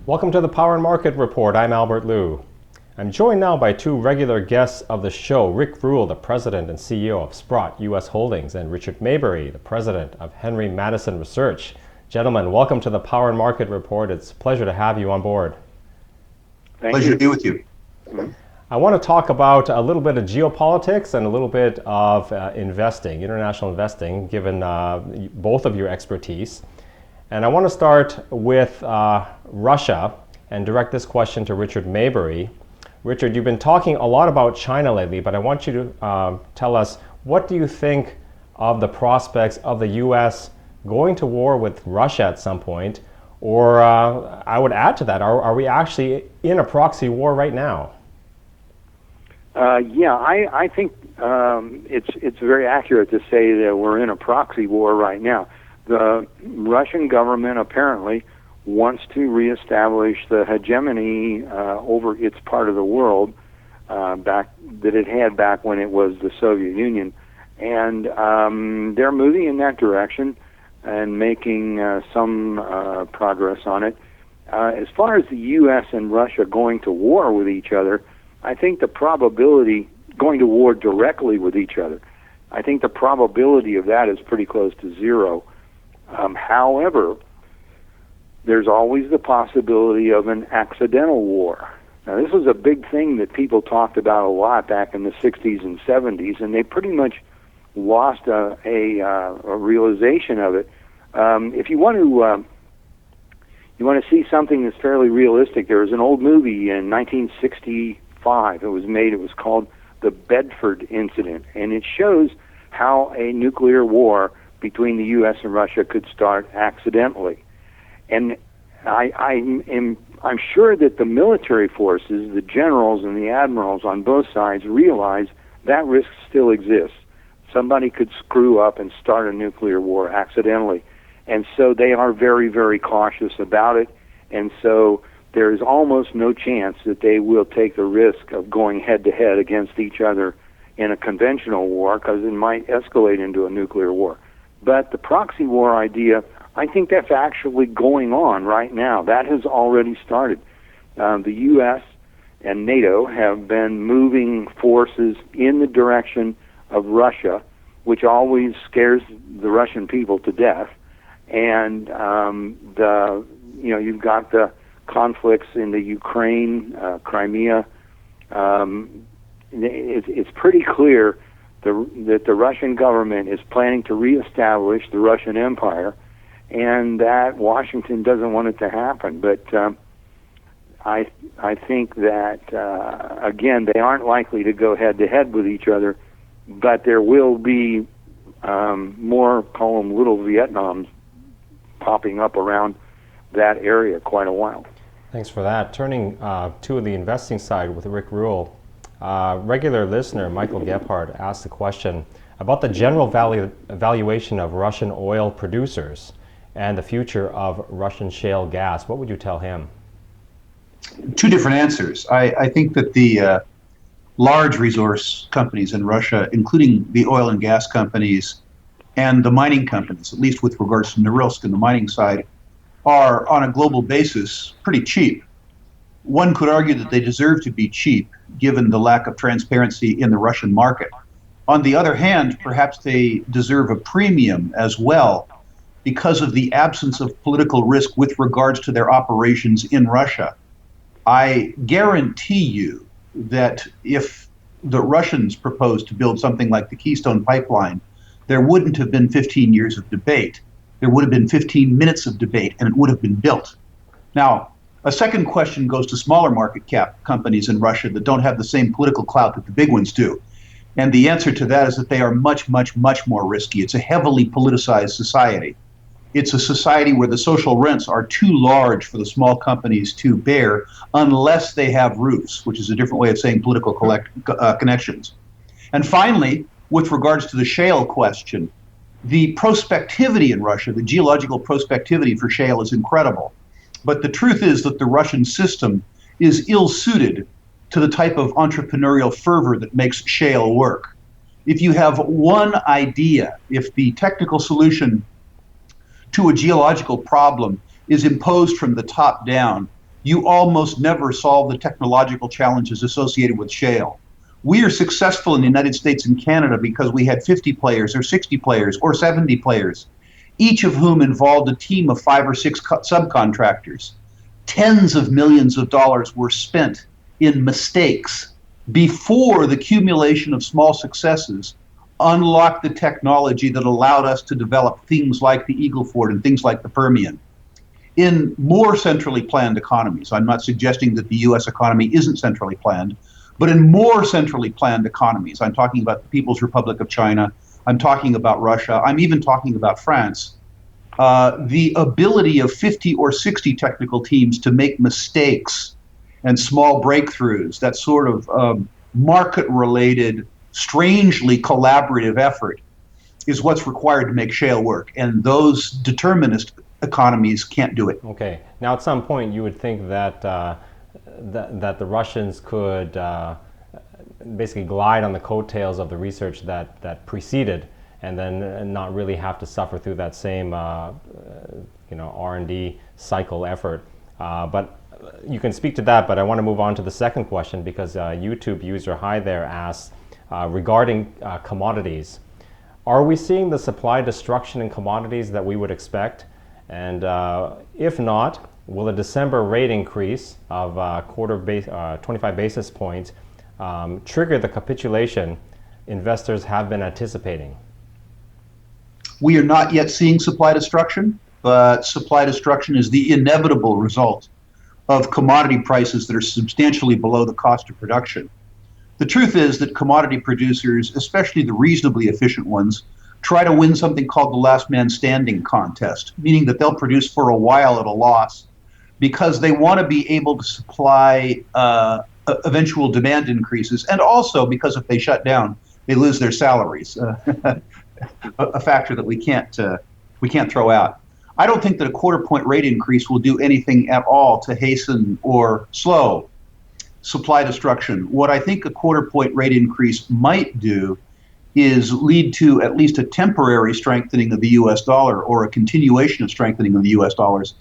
Welcome to the Power and Market Report. I'm Albert Liu. I'm joined now by two regular guests of the show, Rick Rule, the President and CEO of Sprott U.S. Holdings, and Richard Maybury, the President of Henry Madison Research. Gentlemen, welcome to the Power and Market Report. It's a pleasure to have you on board. Pleasure to be with you. I want to talk about a little bit of geopolitics and a little bit of investing, international investing, given both of your expertise. And I want to start with Russia and direct this question to Richard Maybury. Richard, you've been talking a lot about China lately, but I want you to tell us, what do you think of the prospects of the U.S. going to war with Russia at some point? Or I would add to that, are we actually in a proxy war right now? I think it's very accurate to say that we're in a proxy war right now. The Russian government apparently wants to reestablish the hegemony over its part of the world that it had back when it was the Soviet Union, and they're moving in that direction and making some progress on it. As far as the U.S. and Russia going to war with each other, I think the probability going to war directly with each other, I think the probability of that is pretty close to zero. However, there's always the possibility of an accidental war. Now, this was a big thing that people talked about a lot back in the 60s and 70s, and they pretty much lost a realization of it. If you want to see something that's fairly realistic, there was an old movie in 1965. It was called The Bedford Incident, and it shows how a nuclear war between the U.S. and Russia could start accidentally. And I'm sure that the military forces, the generals and the admirals on both sides, realize that risk still exists. Somebody could screw up and start a nuclear war accidentally. And so they are very, very cautious about it. And so there is almost no chance that they will take the risk of going head-to-head against each other in a conventional war, because it might escalate into a nuclear war. But the proxy war idea, I think that's actually going on right now. That has already started. The U.S. and NATO have been moving forces in the direction of Russia, which always scares the Russian people to death. And you've got the conflicts in the Ukraine, Crimea. It's pretty clear that the Russian government is planning to reestablish the Russian Empire, and that Washington doesn't want it to happen. But I think that, again, they aren't likely to go head-to-head with each other, but there will be more, call them little Vietnams, popping up around that area quite a while. Thanks for that. Turning to the investing side with Rick Rule, regular listener Michael Gephardt asked the question about the general valuation of Russian oil producers and the future of Russian shale gas. What would you tell him? Two different answers. I think that the large resource companies in Russia, including the oil and gas companies and the mining companies, at least with regards to Norilsk and the mining side, are on a global basis pretty cheap. One could argue that they deserve to be cheap, given the lack of transparency in the Russian market. On the other hand, perhaps they deserve a premium as well, because of the absence of political risk with regards to their operations in Russia. I guarantee you that if the Russians proposed to build something like the Keystone Pipeline, there wouldn't have been 15 years of debate. There would have been 15 minutes of debate, and it would have been built. Now, a second question goes to smaller market cap companies in Russia that don't have the same political clout that the big ones do. And the answer to that is that they are much, much, much more risky. It's a heavily politicized society. It's a society where the social rents are too large for the small companies to bear unless they have roofs, which is a different way of saying political connections. And finally, with regards to the shale question, the prospectivity in Russia, the geological prospectivity for shale is incredible. But the truth is that the Russian system is ill-suited to the type of entrepreneurial fervor that makes shale work. If you have one idea, if the technical solution to a geological problem is imposed from the top down, you almost never solve the technological challenges associated with shale. We are successful in the United States and Canada because we had 50 players or 60 players or 70 players, each of whom involved a team of 5 or 6 subcontractors. Tens of millions of dollars were spent in mistakes before the accumulation of small successes unlocked the technology that allowed us to develop things like the Eagle Ford and things like the Permian. In more centrally planned economies, I'm not suggesting that the US economy isn't centrally planned, but in more centrally planned economies, I'm talking about the People's Republic of China, I'm talking about Russia, I'm even talking about France, the ability of 50 or 60 technical teams to make mistakes and small breakthroughs, that sort of market-related, strangely collaborative effort, is what's required to make shale work. And those determinist economies can't do it. Okay. Now, at some point, you would think that that the Russians could basically glide on the coattails of the research that preceded, and then not really have to suffer through that same R&D cycle effort. But you can speak to that. But I want to move on to the second question, because YouTube user Hi there asks regarding commodities. Are we seeing the supply destruction in commodities that we would expect? And if not, will a December rate increase of 25 basis points trigger the capitulation investors have been anticipating? We are not yet seeing supply destruction, but supply destruction is the inevitable result of commodity prices that are substantially below the cost of production. The truth is that commodity producers, especially the reasonably efficient ones, try to win something called the last man standing contest, meaning that they'll produce for a while at a loss because they want to be able to supply eventual demand increases, and also because if they shut down, they lose their salaries, a factor that we can't throw out. I don't think that a quarter-point rate increase will do anything at all to hasten or slow supply destruction. What I think a quarter-point rate increase might do is lead to at least a temporary strengthening of the US dollar, or a continuation of strengthening of the US dollars.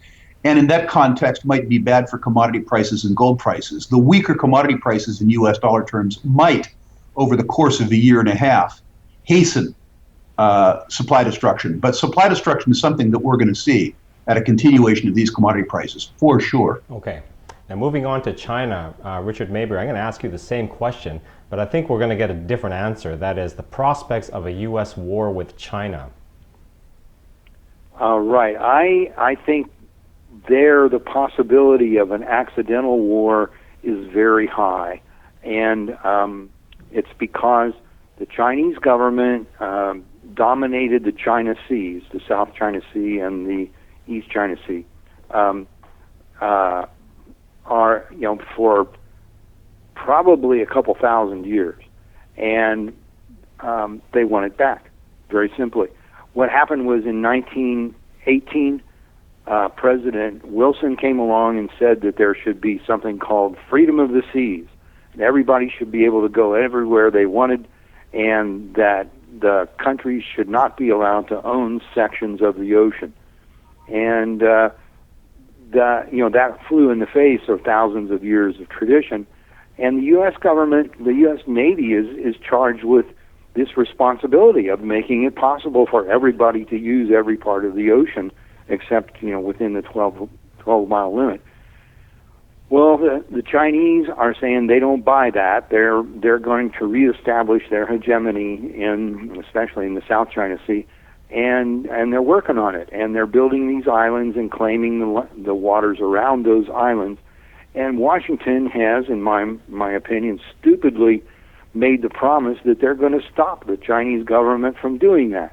And in that context might be bad for commodity prices and gold prices. The weaker commodity prices in US dollar terms might, over the course of a year and a half, hasten supply destruction. But supply destruction is something that we're going to see at a continuation of these commodity prices, for sure. Okay. Now, moving on to China, Richard Maybury, I'm going to ask you the same question, but I think we're going to get a different answer. That is the prospects of a U.S. war with China. Right. I think the possibility of an accidental war is very high. And it's because the Chinese government dominated the China Seas, the South China Sea and the East China Sea, for probably a couple thousand years. And they want it back, very simply. What happened was in 1918, President Wilson came along and said that there should be something called freedom of the seas. And everybody should be able to go everywhere they wanted, and that the countries should not be allowed to own sections of the ocean. And that flew in the face of thousands of years of tradition. And the U.S. government, the U.S. Navy is charged with this responsibility of making it possible for everybody to use every part of the ocean except, within the 12-mile limit. Well, the Chinese are saying they don't buy that. They're going to reestablish their hegemony especially in the South China Sea, and they're working on it. And they're building these islands and claiming the waters around those islands. And Washington has, in my opinion, stupidly made the promise that they're going to stop the Chinese government from doing that.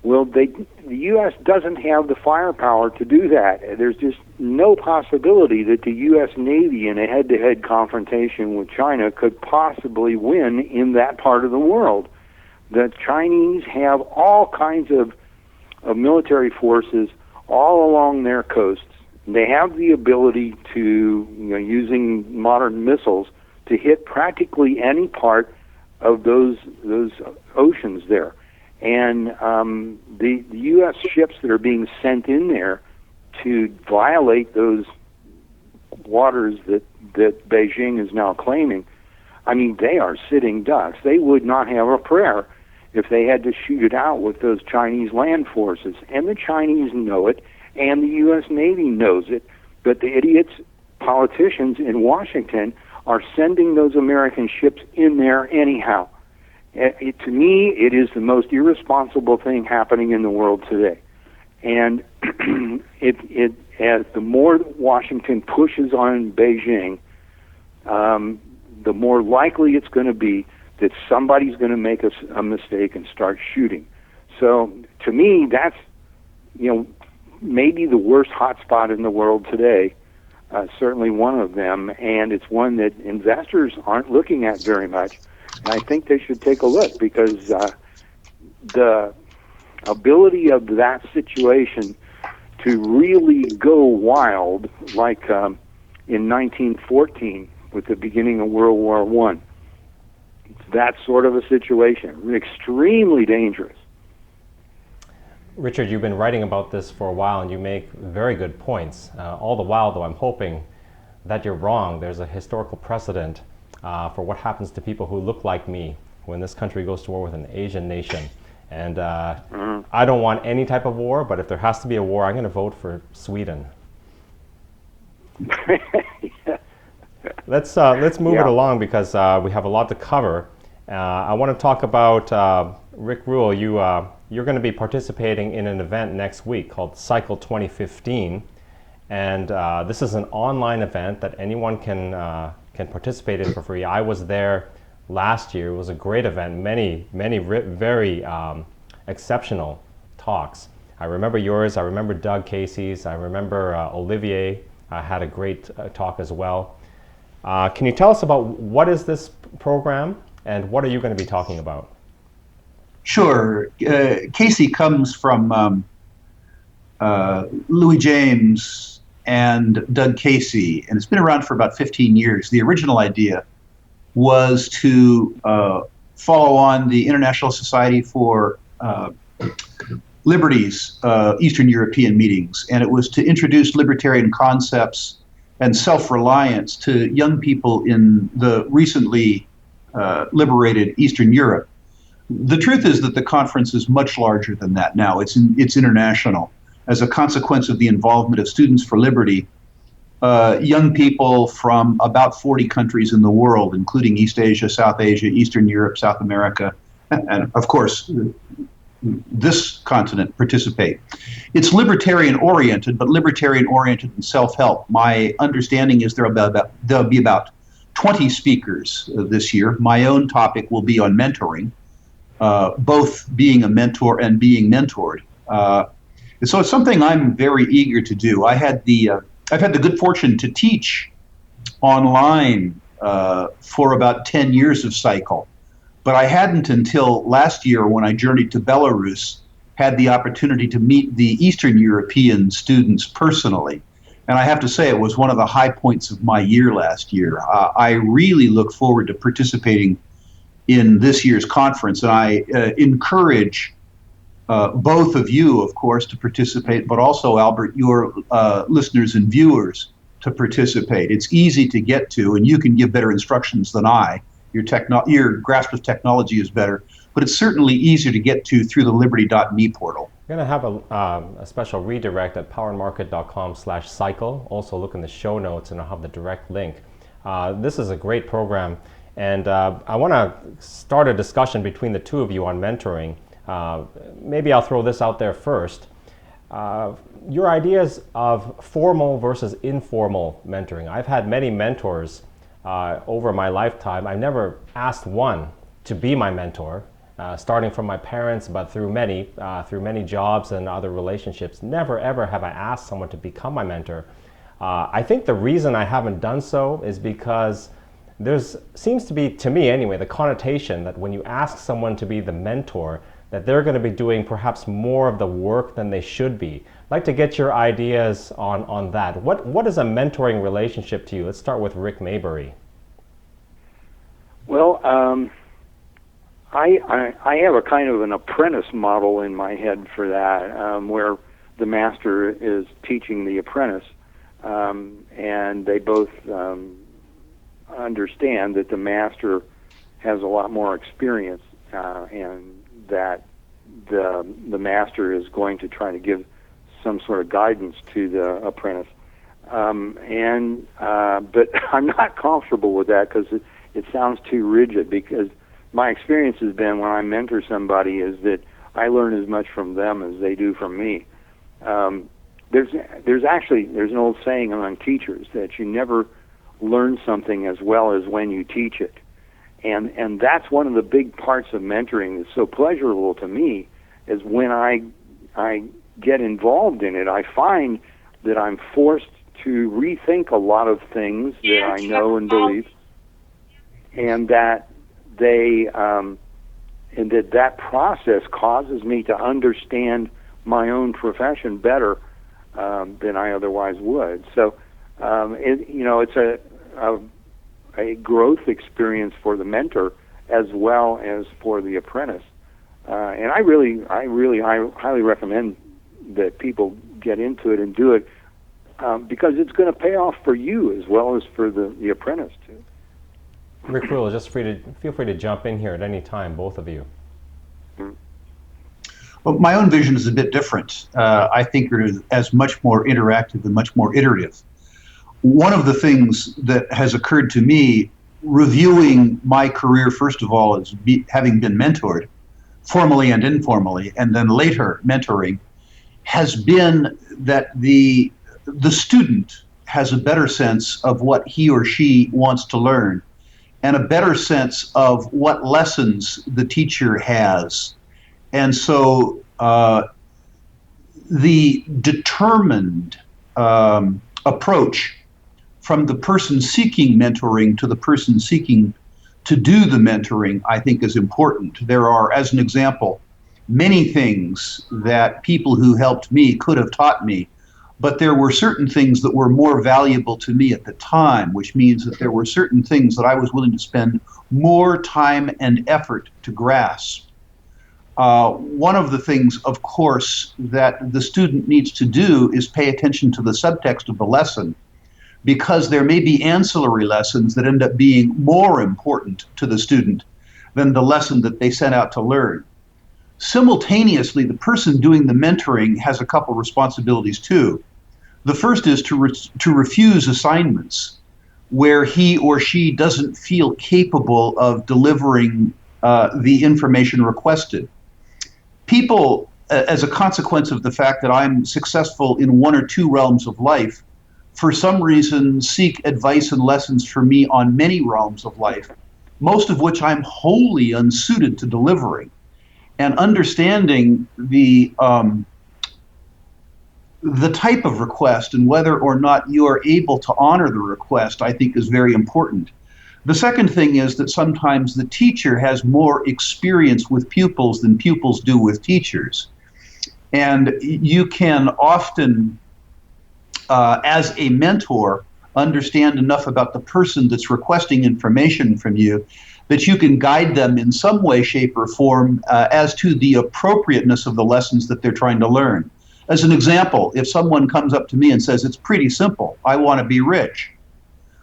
Well, the U.S. doesn't have the firepower to do that. There's just no possibility that the U.S. Navy in a head-to-head confrontation with China could possibly win in that part of the world. The Chinese have all kinds of military forces all along their coasts. They have the ability to, using modern missiles, to hit practically any part of those oceans there. And the U.S. ships that are being sent in there to violate those waters that Beijing is now claiming, I mean, they are sitting ducks. They would not have a prayer if they had to shoot it out with those Chinese land forces. And the Chinese know it, and the U.S. Navy knows it, but the idiots, politicians in Washington, are sending those American ships in there anyhow. To me, it is the most irresponsible thing happening in the world today. And as the more Washington pushes on Beijing, the more likely it's going to be that somebody's going to make a mistake and start shooting. So to me, that's, maybe the worst hotspot in the world today, certainly one of them, and it's one that investors aren't looking at very much. And I think they should take a look, because the ability of that situation to really go wild, like in 1914 with the beginning of World War I, it's that sort of a situation, extremely dangerous. Richard, you've been writing about this for a while, and you make very good points. All the while, though, I'm hoping that you're wrong. There's a historical precedent for what happens to people who look like me when this country goes to war with an Asian nation. And I don't want any type of war, but if there has to be a war, I'm going to vote for Sweden. Let's move it along, because we have a lot to cover. I want to talk about Rick Rule. You're going to be participating in an event next week called Cycle 2015, and this is an online event that anyone can participate in for free. I was there last year. It was a great event. Many very exceptional talks. I remember yours. I remember Doug Casey's. I remember Olivier had a great talk as well. Can you tell us about what is this program and what are you going to be talking about? Sure. Casey comes from Louis James and Doug Casey, and it's been around for about 15 years. The original idea was to follow on the International Society for Liberty's Eastern European meetings, and it was to introduce libertarian concepts and self-reliance to young people in the recently liberated Eastern Europe. The truth is that the conference is much larger than that now. It's international. As a consequence of the involvement of Students for Liberty, young people from about 40 countries in the world, including East Asia, South Asia, Eastern Europe, South America, and of course, this continent participate. It's libertarian-oriented, but libertarian-oriented in self-help. My understanding is there'll be about 20 speakers this year. My own topic will be on mentoring, both being a mentor and being mentored. So it's something I'm very eager to do. I've had the good fortune to teach online for about 10 years of cycle, but I hadn't until last year, when I journeyed to Belarus, had the opportunity to meet the Eastern European students personally. And I have to say, it was one of the high points of my year last year. I really look forward to participating in this year's conference, and I encourage both of you, of course, to participate, but also, Albert, your listeners and viewers to participate. It's easy to get to, and you can give better instructions than I. Your grasp of technology is better, but it's certainly easier to get to through the liberty.me portal. We're going to have a special redirect at powermarket.com/cycle. Also look in the show notes and I'll have the direct link. This is a great program, and I want to start a discussion between the two of you on mentoring. Maybe I'll throw this out there first. Your ideas of formal versus informal mentoring. I've had many mentors over my lifetime. I've never asked one to be my mentor, starting from my parents, but through many jobs and other relationships. Never ever have I asked someone to become my mentor. I think the reason I haven't done so is because seems to be, to me anyway, the connotation that when you ask someone to be the mentor, that they're going to be doing perhaps more of the work than they should be. I'd like to get your ideas on that. What is a mentoring relationship to you? Let's start with Rick Maybury. Well, I have a kind of an apprentice model in my head for that, where the master is teaching the apprentice, and they both understand that the master has a lot more experience, and that the master is going to try to give some sort of guidance to the apprentice. But I'm not comfortable with that because it sounds too rigid, because my experience has been when I mentor somebody is that I learn as much from them as they do from me. There's an old saying among teachers that you never learn something as well as when you teach it. And that's one of the big parts of mentoring that's so pleasurable to me, is when I get involved in it, I find that I'm forced to rethink a lot of things that I know and believe, and that that process causes me to understand my own profession better than I otherwise would. So, it's a growth experience for the mentor as well as for the apprentice. And I really highly recommend that people get into it and do it, because it's going to pay off for you as well as for the apprentice too. Rick Rule, feel free to jump in here at any time, both of you. Well, my own vision is a bit different. I think it is as much more interactive and much more iterative. One of the things that has occurred to me, reviewing my career, first of all, as having been mentored, formally and informally, and then later mentoring, has been that the student has a better sense of what he or she wants to learn, and a better sense of what lessons the teacher has. And so the determined approach from the person seeking mentoring to the person seeking to do the mentoring, I think, is important. There are, as an example, many things that people who helped me could have taught me, but there were certain things that were more valuable to me at the time, which means that there were certain things that I was willing to spend more time and effort to grasp. One of the things, of course, that the student needs to do is pay attention to the subtext of the lesson, because there may be ancillary lessons that end up being more important to the student than the lesson that they set out to learn. Simultaneously, the person doing the mentoring has a couple responsibilities too. The first is to refuse assignments where he or she doesn't feel capable of delivering the information requested. People, as a consequence of the fact that I'm successful in one or two realms of life, for some reason seek advice and lessons from me on many realms of life, most of which I'm wholly unsuited to delivering. And understanding the type of request and whether or not you are able to honor the request, I think, is very important. The second thing is that sometimes the teacher has more experience with pupils than pupils do with teachers. And you can often, as a mentor, understand enough about the person that's requesting information from you that you can guide them in some way, shape, or form as to the appropriateness of the lessons that they're trying to learn. As an example, if someone comes up to me and says, it's pretty simple, I want to be rich,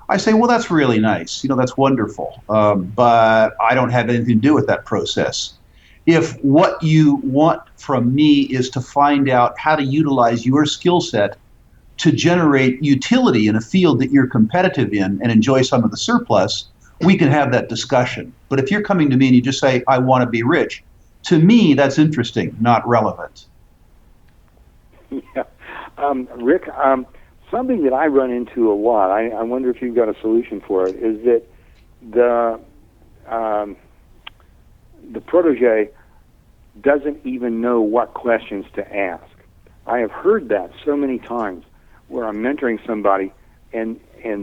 I say, well, that's really nice. That's wonderful. But I don't have anything to do with that process. If what you want from me is to find out how to utilize your skill set to generate utility in a field that you're competitive in and enjoy some of the surplus, we can have that discussion. But if you're coming to me and you just say, I want to be rich, to me, that's interesting, not relevant. Yeah. Rick, something that I run into a lot, I wonder if you've got a solution for it, is that the protege doesn't even know what questions to ask. I have heard that so many times where I'm mentoring somebody and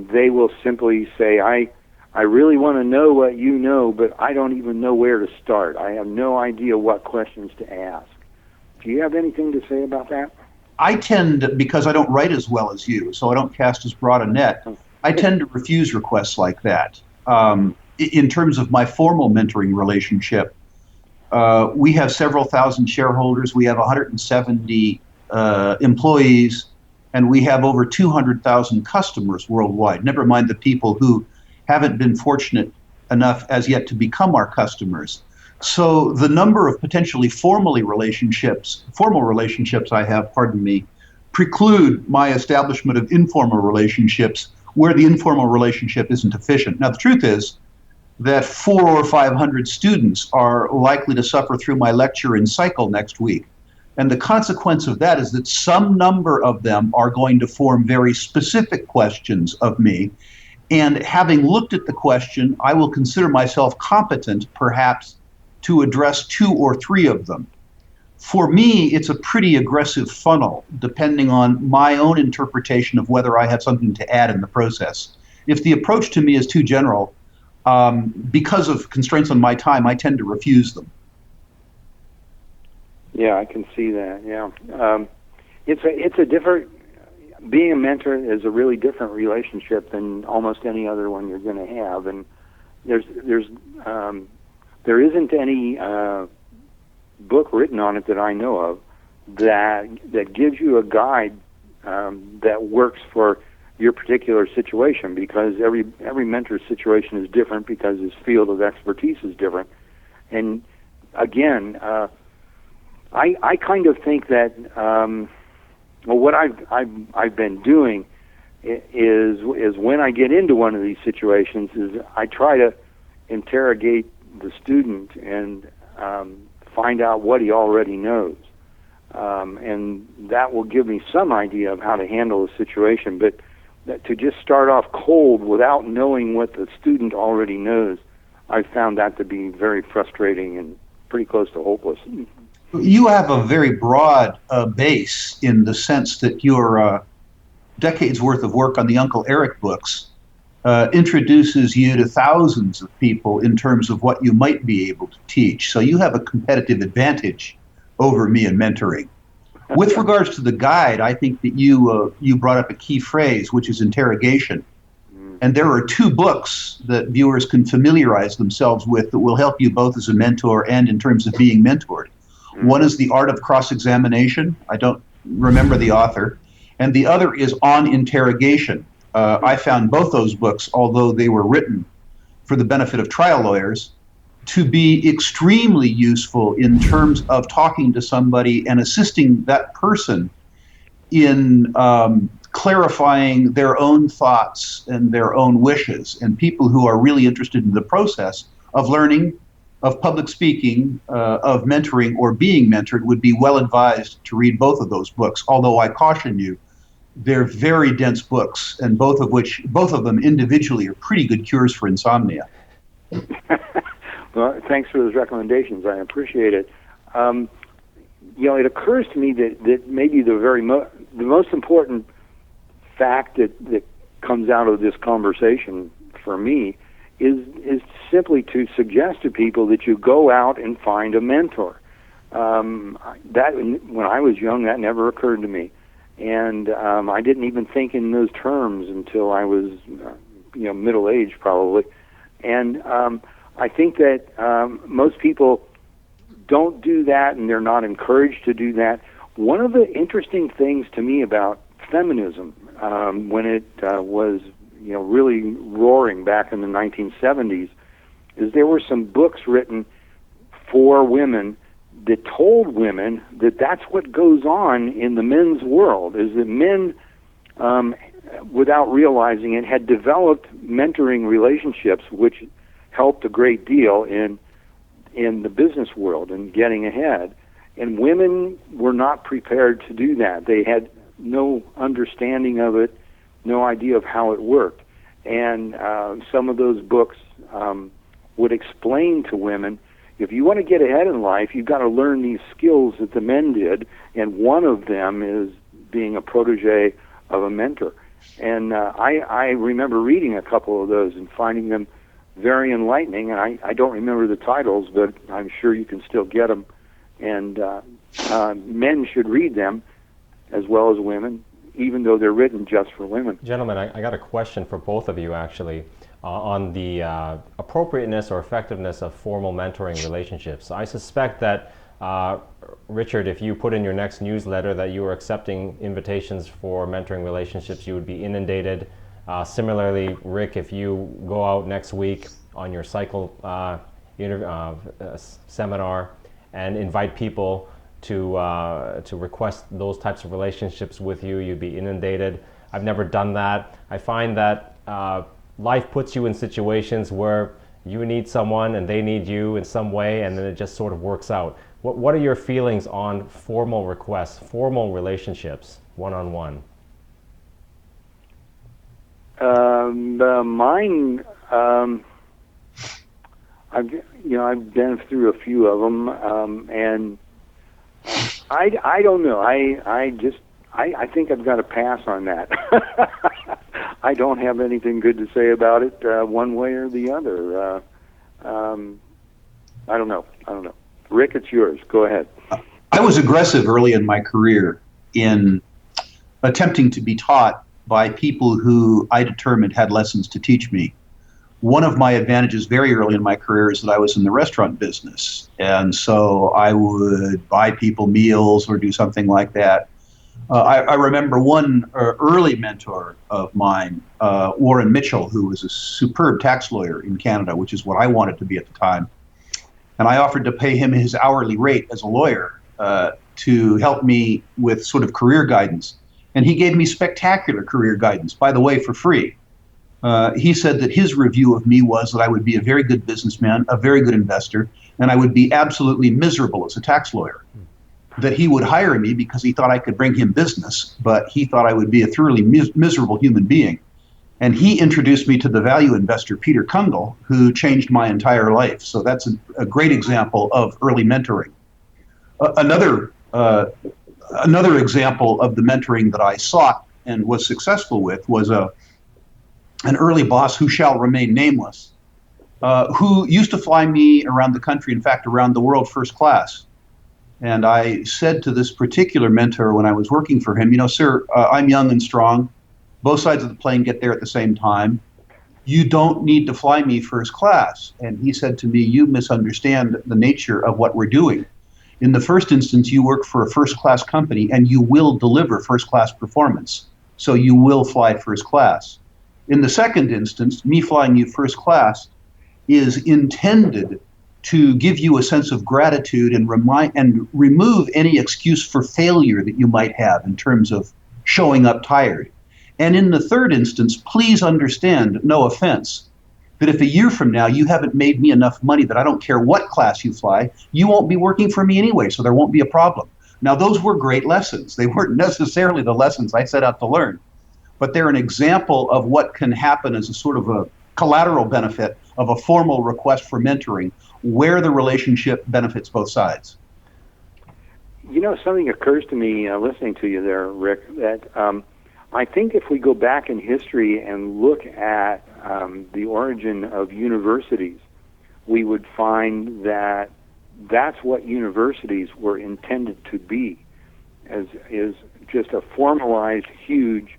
they will simply say, I really want to know what you know, but I don't even know where to start. I have no idea what questions to ask. Do you have anything to say about that? I tend, because I don't write as well as you, so I don't cast as broad a net, I tend to refuse requests like that. In terms of my formal mentoring relationship, We have several thousand shareholders. We have 170 employees, and we have over 200,000 customers worldwide. Never mind the people who haven't been fortunate enough as yet to become our customers. So the number of potentially formal relationships I have, preclude my establishment of informal relationships where the informal relationship isn't efficient. Now, the truth is that 400 or 500 students are likely to suffer through my lecture and cycle next week. And the consequence of that is that some number of them are going to form very specific questions of me. And having looked at the question, I will consider myself competent, perhaps, to address 2 or 3 of them. For me, it's a pretty aggressive funnel, depending on my own interpretation of whether I have something to add in the process. If the approach to me is too general, because of constraints on my time, I tend to refuse them. Yeah, I can see that. Yeah, it's a different. Being a mentor is a really different relationship than almost any other one you're going to have, and there isn't any book written on it that I know of that gives you a guide that works for your particular situation, because every mentor's situation is different because his field of expertise is different. And again, I kind of think that what I've been doing is when I get into one of these situations is I try to interrogate the student and find out what he already knows, and that will give me some idea of how to handle the situation. But to just start off cold without knowing what the student already knows, I found that to be very frustrating and pretty close to hopeless. You have a very broad base in the sense that your decades worth of work on the Uncle Eric books introduces you to thousands of people in terms of what you might be able to teach. So you have a competitive advantage over me in mentoring. With regards to the guide, I think that you brought up a key phrase, which is interrogation. And there are 2 books that viewers can familiarize themselves with that will help you both as a mentor and in terms of being mentored. One is The Art of Cross-Examination. I don't remember the author. And the other is On Interrogation. I found both those books, although they were written for the benefit of trial lawyers, to be extremely useful in terms of talking to somebody and assisting that person in clarifying their own thoughts and their own wishes. And people who are really interested in the process of learning, of public speaking, of mentoring or being mentored would be well advised to read both of those books. Although I caution you, they're very dense books, and both of them individually are pretty good cures for insomnia. Well, thanks for those recommendations. I appreciate it. It occurs to me that maybe the most important fact that comes out of this conversation for me is simply to suggest to people that you go out and find a mentor. That when I was young, that never occurred to me, and I didn't even think in those terms until I was, middle-aged probably, and I think that most people don't do that, and they're not encouraged to do that. One of the interesting things to me about feminism, when it was really roaring back in the 1970s, is there were some books written for women that told women that that's what goes on in the men's world, is that men, without realizing it, had developed mentoring relationships which helped a great deal in the business world and getting ahead. And women were not prepared to do that. They had no understanding of it, no idea of how it worked. And some of those books would explain to women, if you want to get ahead in life, you've got to learn these skills that the men did, and one of them is being a protege of a mentor. And I remember reading a couple of those and finding them very enlightening, and I don't remember the titles, but I'm sure you can still get them. And men should read them as well as women, even though they're written just for women. Gentlemen, I got a question for both of you, actually. on the appropriateness or effectiveness of formal mentoring relationships. I suspect that, Richard, if you put in your next newsletter that you were accepting invitations for mentoring relationships, you would be inundated. Similarly, Rick, if you go out next week on your cycle seminar and invite people to request those types of relationships with you, you'd be inundated. I've never done that. I find that life puts you in situations where you need someone and they need you in some way, and then it just sort of works out. What are your feelings on formal requests, formal relationships, one-on-one? Mine, I've been through a few of them, and I don't know. I think I've got to pass on that. I don't have anything good to say about it, one way or the other. I don't know. Rick, it's yours. Go ahead. I was aggressive early in my career in attempting to be taught by people who I determined had lessons to teach me. One of my advantages very early in my career is that I was in the restaurant business. And so I would buy people meals or do something like that. I remember one early mentor of mine, Warren Mitchell, who was a superb tax lawyer in Canada, which is what I wanted to be at the time. And I offered to pay him his hourly rate as a lawyer to help me with sort of career guidance. And he gave me spectacular career guidance, by the way, for free. He said that his review of me was that I would be a very good businessman, a very good investor, and I would be absolutely miserable as a tax lawyer. That he would hire me because he thought I could bring him business, but he thought I would be a thoroughly miserable human being. And he introduced me to the value investor, Peter Kungle, who changed my entire life. So that's a great example of early mentoring. Another example of the mentoring that I sought and was successful with was an early boss who shall remain nameless, who used to fly me around the country, in fact, around the world first class. And I said to this particular mentor when I was working for him, sir, I'm young and strong. Both sides of the plane get there at the same time. You don't need to fly me first class. And he said to me, you misunderstand the nature of what we're doing. In the first instance, you work for a first class company and you will deliver first class performance. So you will fly first class. In the second instance, me flying you first class is intended to give you a sense of gratitude and remove any excuse for failure that you might have in terms of showing up tired. And in the third instance, please understand, no offense, that if a year from now you haven't made me enough money that I don't care what class you fly, you won't be working for me anyway, so there won't be a problem. Now, those were great lessons. They weren't necessarily the lessons I set out to learn, but they're an example of what can happen as a sort of a collateral benefit of a formal request for mentoring, where the relationship benefits both sides. Something occurs to me listening to you there, Rick, that I think if we go back in history and look at the origin of universities, we would find that that's what universities were intended to be, is just a formalized, huge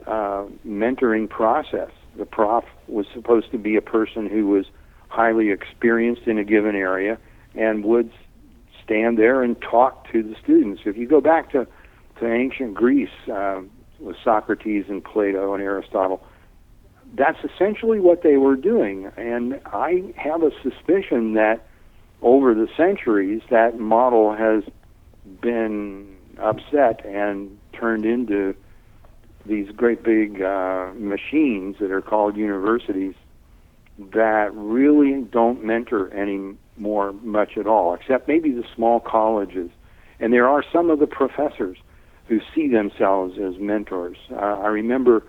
mentoring process. The prof was supposed to be a person who was highly experienced in a given area and would stand there and talk to the students. If you go back to ancient Greece, with Socrates and Plato and Aristotle, that's essentially what they were doing. And I have a suspicion that over the centuries, that model has been upset and turned into these great big machines that are called universities that really don't mentor anymore much at all, except maybe the small colleges. And there are some of the professors who see themselves as mentors. I remember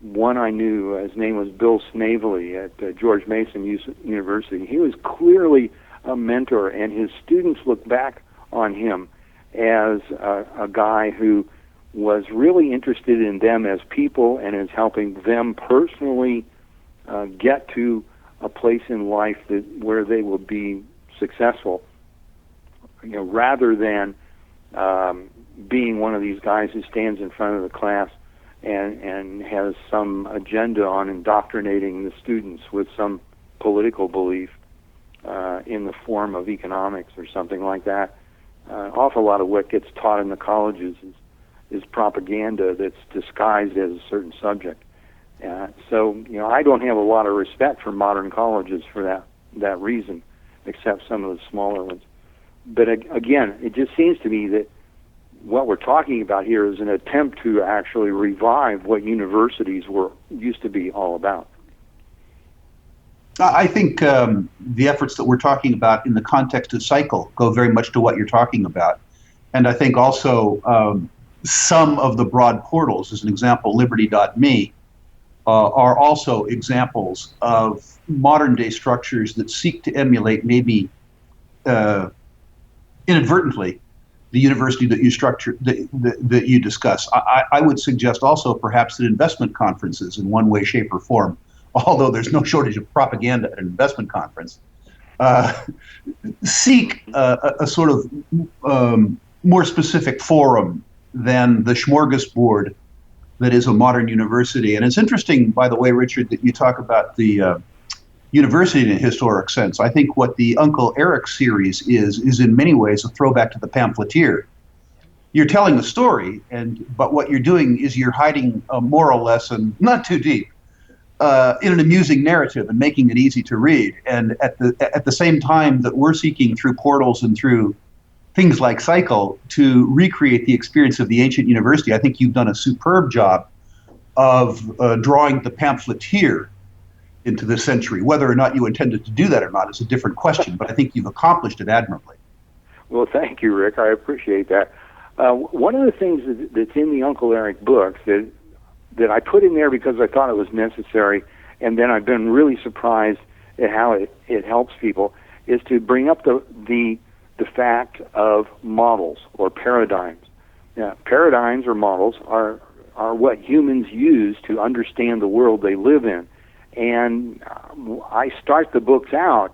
one I knew, his name was Bill Snavely at George Mason University. He was clearly a mentor, and his students look back on him as a guy who was really interested in them as people and as helping them personally get to a place in life where they will be successful, rather than being one of these guys who stands in front of the class and has some agenda on indoctrinating the students with some political belief in the form of economics or something like that. Awful lot of what gets taught in the colleges is propaganda that's disguised as a certain subject. So, I don't have a lot of respect for modern colleges for that reason, except some of the smaller ones. But again, it just seems to me that what we're talking about here is an attempt to actually revive what universities used to be all about. I think the efforts that we're talking about in the context of cycle go very much to what you're talking about. And I think also some of the broad portals, as an example, liberty.me, are also examples of modern day structures that seek to emulate, maybe inadvertently, the university that you structure, that you discuss. I would suggest also perhaps that investment conferences, in one way, shape, or form, although there's no shortage of propaganda at an investment conference, seek a sort of more specific forum than the smorgasbord that is a modern university. And it's interesting, by the way, Richard, that you talk about the university in a historic sense. I think what the Uncle Eric series is in many ways a throwback to the pamphleteer. You're telling a story, but what you're doing is you're hiding a moral lesson, not too deep, in an amusing narrative and making it easy to read. And at the same time that we're seeking through portals and through things like Cycle to recreate the experience of the ancient university, I think you've done a superb job of drawing the pamphleteer into this century. Whether or not you intended to do that or not is a different question, but I think you've accomplished it admirably. Well, thank you, Rick. I appreciate that. One of the things that's in the Uncle Eric books that I put in there because I thought it was necessary, and then I've been really surprised at how it helps people, is to bring up the fact of models or paradigms. Now, paradigms or models are what humans use to understand the world they live in. And I start the books out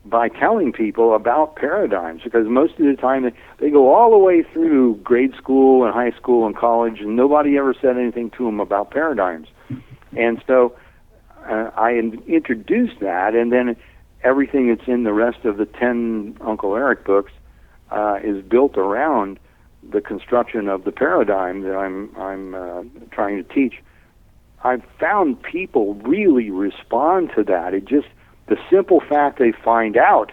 by telling people about paradigms, because most of the time they go all the way through grade school and high school and college, and nobody ever said anything to them about paradigms. And so I introduced that, and then everything that's in the rest of the 10 Uncle Eric books is built around the construction of the paradigm that I'm trying to teach. I've found people really respond to that. The simple fact they find out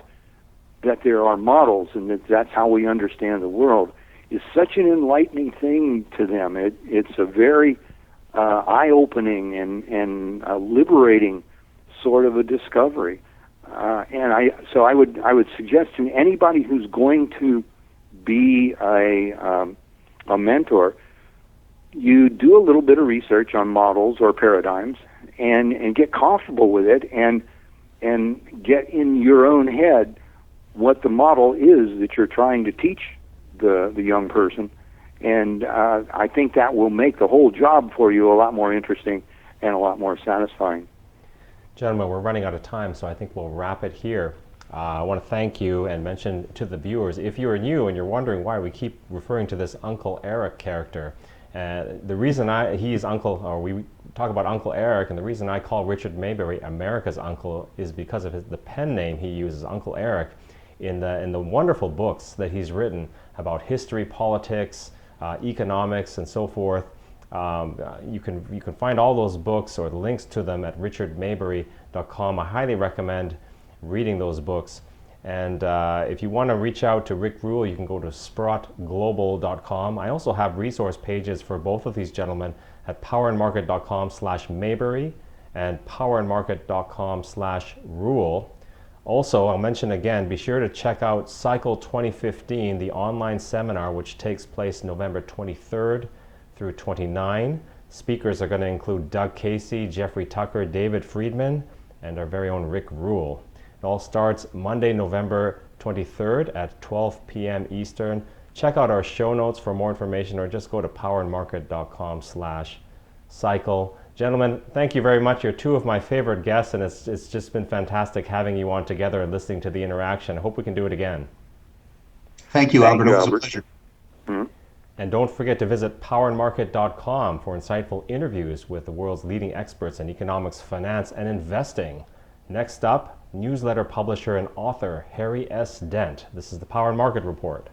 that there are models and that's how we understand the world is such an enlightening thing to them. It's a very eye-opening and liberating sort of a discovery. And I would suggest to anybody who's going to be a mentor, you do a little bit of research on models or paradigms and get comfortable with it and get in your own head what the model is that you're trying to teach the young person. And I think that will make the whole job for you a lot more interesting and a lot more satisfying. Gentlemen, we're running out of time, so I think we'll wrap it here. I want to thank you and mention to the viewers, if you are new and you're wondering why we keep referring to this Uncle Eric character, the reason he's Uncle, or we talk about Uncle Eric, and the reason I call Richard Maybury America's uncle is because of the pen name he uses, Uncle Eric, in the wonderful books that he's written about history, politics, economics, and so forth. You can find all those books or the links to them at richardmaybury.com. I highly recommend reading those books. And if you want to reach out to Rick Rule, you can go to sprottglobal.com. I also have resource pages for both of these gentlemen at powerandmarket.com/Maybury and powerandmarket.com/Rule. Also, I'll mention again, be sure to check out Cycle 2015, the online seminar, which takes place November 23rd through 29. Speakers are going to include Doug Casey, Jeffrey Tucker, David Friedman, and our very own Rick Rule. It all starts Monday, November 23rd at 12 p.m. Eastern. Check out our show notes for more information, or just go to powerandmarket.com/cycle. Gentlemen, thank you very much. You're two of my favorite guests, and it's just been fantastic having you on together and listening to the interaction. I hope we can do it again. Thank you, Albert. It was a pleasure. Mm-hmm. And don't forget to visit powerandmarket.com for insightful interviews with the world's leading experts in economics, finance, and investing. Next up, newsletter publisher and author Harry S. Dent. This is the Power and Market Report.